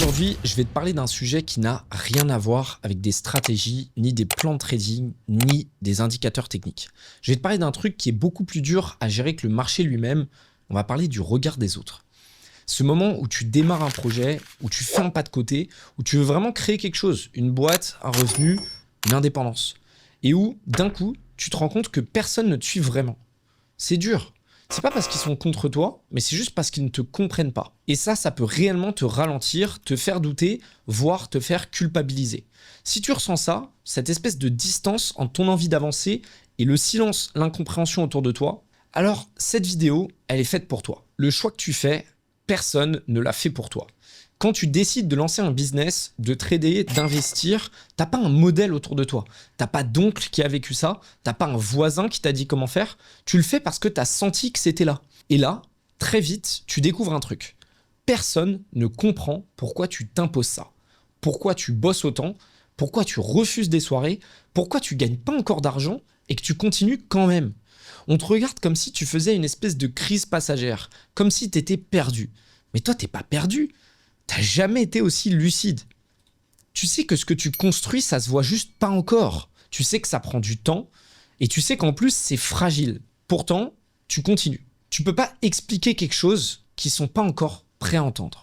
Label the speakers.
Speaker 1: Aujourd'hui, je vais te parler d'un sujet qui n'a rien à voir avec des stratégies, ni des plans de trading, ni des indicateurs techniques. Je vais te parler d'un truc qui est beaucoup plus dur à gérer que le marché lui-même. On va parler du regard des autres. Ce moment où tu démarres un projet, où tu fais un pas de côté, où tu veux vraiment créer quelque chose, une boîte, un revenu, une indépendance. Et où, d'un coup, tu te rends compte que personne ne te suit vraiment. C'est dur. C'est pas parce qu'ils sont contre toi, mais c'est juste parce qu'ils ne te comprennent pas. Et ça peut réellement te ralentir, te faire douter, voire te faire culpabiliser. Si tu ressens ça, cette espèce de distance entre ton envie d'avancer et le silence, l'incompréhension autour de toi, alors cette vidéo, elle est faite pour toi. Le choix que tu fais, personne ne l'a fait pour toi. Quand tu décides de lancer un business, de trader, d'investir, t'as pas un modèle autour de toi. T'as pas d'oncle qui a vécu ça, t'as pas un voisin qui t'a dit comment faire. Tu le fais parce que t'as senti que c'était là. Et là, très vite, tu découvres un truc. Personne ne comprend pourquoi tu t'imposes ça. Pourquoi tu bosses autant, pourquoi tu refuses des soirées, pourquoi tu gagnes pas encore d'argent et que tu continues quand même. On te regarde comme si tu faisais une espèce de crise passagère, comme si t'étais perdu. Mais toi, t'es pas perdu. T'as jamais été aussi lucide. Tu sais que ce que tu construis, ça se voit juste pas encore. Tu sais que ça prend du temps et tu sais qu'en plus, c'est fragile. Pourtant, tu continues. Tu peux pas expliquer quelque chose qu'ils sont pas encore prêts à entendre.